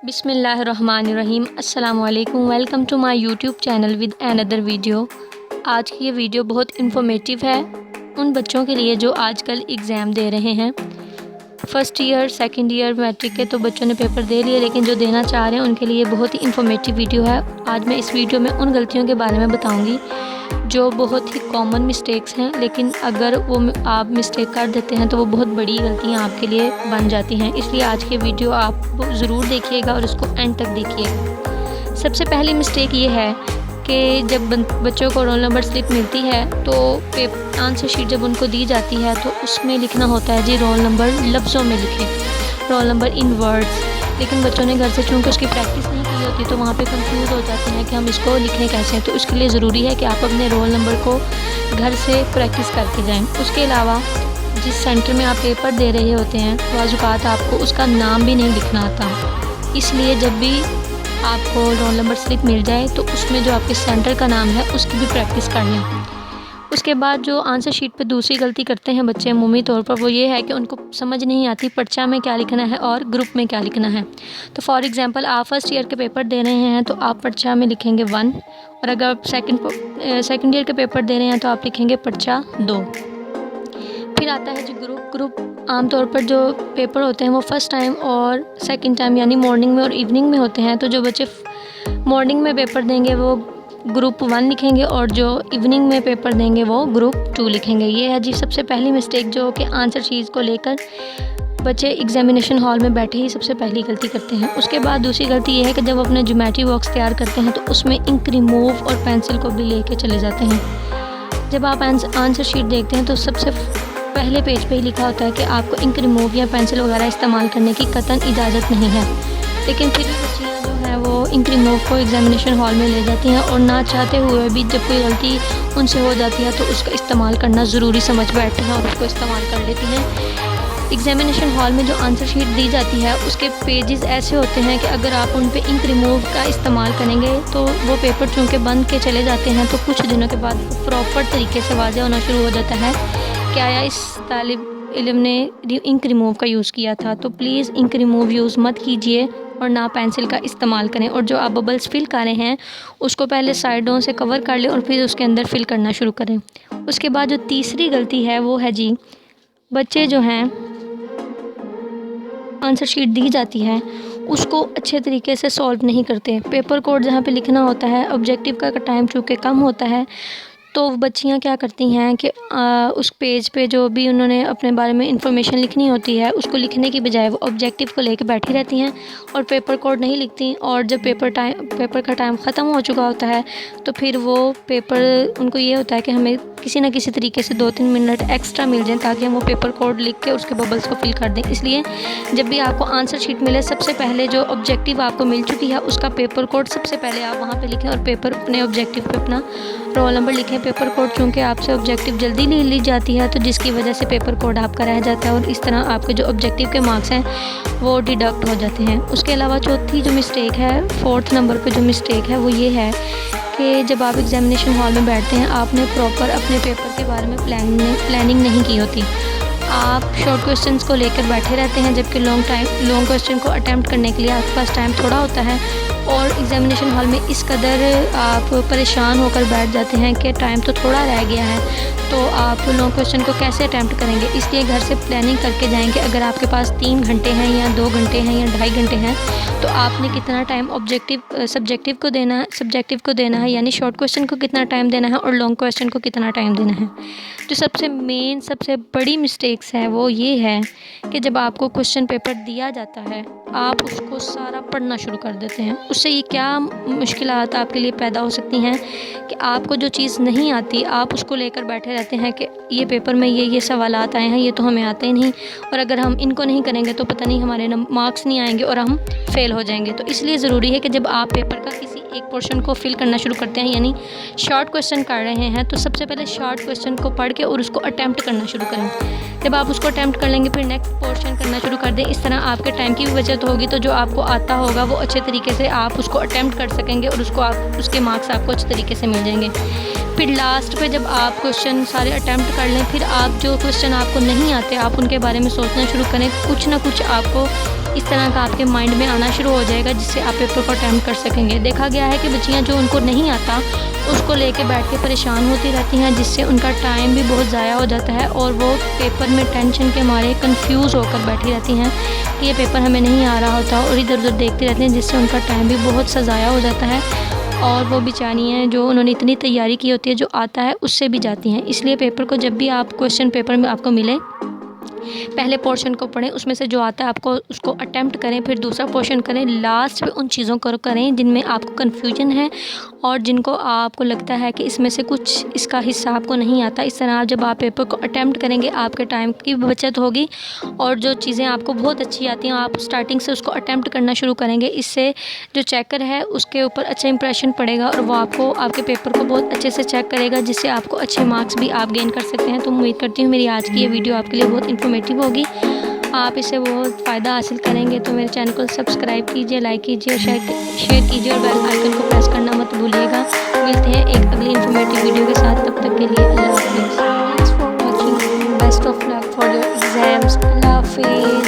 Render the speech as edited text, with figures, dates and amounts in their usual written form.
बिस्मिल्लाहिर्रहमानिर्रहीम। अस्सलामुअलैकुम। Welcome to my YouTube channel with another video. आज की ये वीडियो बहुत इन्फॉर्मेटिव है उन बच्चों के लिए जो आजकल एग्ज़ाम दे रहे हैं। First year second year matric के तो बच्चों ने पेपर दे लिए, लेकिन जो देना चाह रहे हैं उनके लिए बहुत ही इन्फॉर्मेटिव वीडियो है। आज मैं इस वीडियो में उन गलतियों के बारे में बताऊँगी जो बहुत ही कॉमन मिस्टेक्स हैं, लेकिन अगर वो आप मिस्टेक कर देते हैं तो वो बहुत बड़ी गलतियाँ आपके लिए बन जाती हैं। इसलिए आज की वीडियो आप ज़रूर देखिएगा और इसको एंड तक देखिएगा। सबसे पहली मिस्टेक ये है कि जब बच्चों को रोल नंबर स्लिप मिलती है तो आंसर शीट जब उनको दी जाती है तो उसमें लिखना होता है जी रोल नंबर लफ्ज़ों में लिखें, रोल नंबर इन वर्ड्स। लेकिन बच्चों ने घर से चूँकि उसकी प्रैक्टिस नहीं की होती तो वहाँ पे कंफ्यूज हो जाते हैं कि हम इसको लिखें कैसे। तो उसके लिए ज़रूरी है कि आप अपने रोल नंबर को घर से प्रैक्टिस करके जाएं। उसके अलावा जिस सेंटर में आप पेपर दे रहे होते हैं बाज़ औक़ात आपको उसका नाम भी नहीं लिखना आता, इसलिए जब भी आपको रोल नंबर स्लिप मिल जाए तो उसमें जो आपके सेंटर का नाम है उसकी भी प्रैक्टिस कर लें। उसके बाद जो आंसर शीट पे दूसरी गलती करते हैं बच्चे अमूमी तौर पर, वो ये है कि उनको समझ नहीं आती पर्चा में क्या लिखना है और ग्रुप में क्या लिखना है। तो फॉर एग्ज़ाम्पल आप फर्स्ट ईयर के पेपर दे रहे हैं तो आप पर्चा में लिखेंगे 1, और अगर आप सेकंड ईयर के पेपर दे रहे हैं तो आप लिखेंगे पर्चा 2। फिर आता है जी ग्रुप। आमतौर पर जो पेपर होते हैं वो फ़र्स्ट टाइम और सेकंड टाइम यानी मॉर्निंग में और इवनिंग में होते हैं। तो जो बच्चे मॉर्निंग में पेपर देंगे वो ग्रुप 1 लिखेंगे और जो इवनिंग में पेपर देंगे वो ग्रुप 2 लिखेंगे। ये है जी सबसे पहली मिस्टेक जो कि आंसर शीट को लेकर बच्चे एग्जामिनेशन हॉल में बैठे ही सबसे पहली गलती करते हैं। उसके बाद दूसरी गलती ये है कि जब अपने ज्योमेट्री बॉक्स तैयार करते हैं तो उसमें इंक रिमूव और पेंसिल को भी लेके चले जाते हैं। जब आप आंसर शीट देखते हैं तो सबसे पहले पेज पे ही लिखा होता है कि आपको इंक रिमूव या पेंसिल वगैरह इस्तेमाल करने की कतई इजाज़त नहीं है, लेकिन फिर भी बच्चियाँ जो हैं वो इंक रिमूव को एग्जामिनेशन हॉल में ले जाती हैं और ना चाहते हुए भी जब कोई गलती उनसे हो जाती है तो उसका इस्तेमाल करना ज़रूरी समझ बैठते हैं और उसको इस्तेमाल कर लेती हैं। एग्जामिनेशन हॉल में जो आंसर शीट दी जाती है उसके पेजेस ऐसे होते हैं कि अगर आप उन पे इंक रिमूव का इस्तेमाल करेंगे तो वो पेपर चूँकि बंद के चले जाते हैं तो कुछ दिनों के बाद प्रॉपर तरीके से वाज़ेह होना शुरू हो जाता है कि आया इस तालिब इल्म ने इंक रिमूव का यूज़ किया था। तो प्लीज़ इंक रिमूव यूज़ मत कीजिए और ना पेंसिल का इस्तेमाल करें। और जो आप बबल्स फिल कर रहे हैं उसको पहले साइडों से कवर कर लें और फिर उसके अंदर फिल करना शुरू करें। उसके बाद जो तीसरी गलती है वो है जी बच्चे जो हैं आंसर शीट दी जाती है उसको अच्छे तरीके से सॉल्व नहीं करते। पेपर कोड जहाँ पे लिखना होता है, ऑब्जेक्टिव का टाइम चूँकि कम होता है तो बच्चियाँ क्या करती हैं कि उस पेज पे जो भी उन्होंने अपने बारे में इंफॉर्मेशन लिखनी होती है उसको लिखने की बजाय वो ऑब्जेक्टिव को लेके बैठी रहती हैं और पेपर कोड नहीं लिखती। और जब पेपर का टाइम ख़त्म हो चुका होता है तो फिर वो पेपर उनको ये होता है कि हमें किसी न किसी तरीके से 2-3 मिनट एक्स्ट्रा मिल जाए ताकि हम वो पेपर कोड लिख के उसके बबल्स को फिल कर दें। इसलिए जब भी आपको आंसर शीट मिले सबसे पहले जो ऑब्जेक्टिव आपको मिल चुकी है उसका पेपर कोड सबसे पहले आप वहाँ पे लिखें और पेपर अपने ऑब्जेक्टिव पे अपना रोल नंबर लिखें। पेपर कोड चूँकि आपसे ऑब्जेक्टिव जल्दी ले ली जाती है तो जिसकी वजह से पेपर कोड आपका रह जाता है और इस तरह आपके जो ऑब्जेक्टिव के मार्क्स हैं वो डिडक्ट हो जाते हैं। उसके अलावा चौथी जो मिस्टेक है, 4th नंबर पे जो मिस्टेक है वो ये है कि जब आप एग्जामिनेशन हॉल में बैठते हैं आपने प्रॉपर अपने पेपर के बारे में प्लानिंग नहीं की होती। आप शॉर्ट क्वेश्चंस को लेकर बैठे रहते हैं जबकि लॉन्ग क्वेश्चन को अटैम्प्ट करने के लिए आपके पास टाइम थोड़ा होता है और एग्जामिनेशन हॉल में इस कदर आप परेशान होकर बैठ जाते हैं कि टाइम तो थोड़ा रह गया है तो आप लॉन्ग क्वेश्चन को कैसे अटैम्प्ट करेंगे। इसलिए घर से प्लानिंग करके जाएंगे। अगर आपके पास 3 घंटे हैं या 2 घंटे हैं या 2.5 घंटे हैं तो आपने कितना टाइम सब्जेक्टिव को देना है यानी शॉर्ट क्वेश्चन को कितना टाइम देना है और लॉन्ग क्वेश्चन को कितना टाइम देना है। जो सबसे बड़ी मिस्टेक्स है वो ये है कि जब आपको क्वेश्चन पेपर दिया जाता है आप उसको सारा पढ़ना शुरू कर देते हैं। उससे ये क्या मुश्किलात आपके लिए पैदा हो सकती हैं कि आपको जो चीज़ नहीं आती आप उसको लेकर बैठे रहते हैं कि ये पेपर में ये सवालात आए हैं, ये तो हमें आते ही नहीं और अगर हम इनको नहीं करेंगे तो पता नहीं हमारे मार्क्स नहीं आएंगे और हम फेल हो जाएंगे। तो इसलिए ज़रूरी है कि जब आप पेपर का किसी एक पोर्शन को फिल करना शुरू करते हैं यानी शॉर्ट क्वेश्चन कर रहे हैं तो सबसे पहले शॉर्ट क्वेश्चन को पढ़ के और उसको अटैम्प्ट करना शुरू करें। जब आप उसको अटैम्प्ट कर लेंगे फिर नेक्स्ट पोर्शन करना शुरू कर दें। इस तरह आपके टाइम की भी बचत होगी तो जो आपको आता होगा वो अच्छे तरीके से आप उसको अटैम्प्ट कर सकेंगे और उसके मार्क्स आपको अच्छे तरीके से मिल जाएंगे। फिर लास्ट पे जब आप क्वेश्चन सारे अटैम्प्ट कर लें फिर आप जो क्वेश्चन आपको नहीं आते आप उनके बारे में सोचना शुरू करें। कुछ ना कुछ आपको इस तरह का आपके माइंड में आना शुरू हो जाएगा, जिससे आप पेपर को अटैम्प्ट कर सकेंगे। देखा गया है कि बच्चियाँ जो उनको नहीं आता उसको लेके बैठ के परेशान होती रहती हैं, जिससे उनका टाइम भी बहुत ज़ाया हो जाता है और वो पेपर में टेंशन के मारे कंफ्यूज होकर बैठी रहती हैं कि ये पेपर हमें नहीं आ रहा होता, और इधर उधर देखती रहती हैं, जिससे उनका टाइम भी बहुत सा ज़ाया हो जाता है। और वो बेचारी हैं जो उन्होंने इतनी तैयारी की होती है, जो आता है उससे भी जाती हैं। इसलिए पेपर को जब भी आप क्वेश्चन पेपर में आपको मिले, पहले पोर्शन को पढ़ें, उसमें से जो आता है आपको उसको अटेम्प्ट करें, फिर दूसरा पोर्शन करें, लास्ट में उन चीज़ों को करें जिनमें आपको कन्फ्यूजन है और जिनको आपको लगता है कि इसमें से कुछ इसका हिस्सा आपको नहीं आता। इस तरह जब आप पेपर को अटेम्प्ट करेंगे, आपके टाइम की बचत होगी और जो चीज़ें आपको बहुत अच्छी आती हैं आप स्टार्टिंग से उसको अटेम्प्ट करना शुरू करेंगे। इससे जो चेकर है उसके ऊपर अच्छा इंप्रेशन पड़ेगा और वो आपको आपके पेपर को बहुत अच्छे से चेक करेगा, जिससे आपको अच्छे मार्क्स भी आप गेन कर सकते हैं। तो उम्मीद करती हूँ मेरी आज की ये वीडियो आपके लिए बहुत इन्फॉर्मेटिव होगी, आप इससे बहुत फ़ायदा हासिल करेंगे। तो मेरे चैनल को सब्सक्राइब कीजिए, लाइक कीजिए और शेयर कीजिए और बेल आइकन को प्रेस करना मत भूलिएगा। मिलते हैं एक अगली इन्फॉर्मेटिव वीडियो के साथ, तब तक के लिए अल्लाह हाफिज़। Thanks for watching, best of luck for your exams. अल्लाह हाफिज़।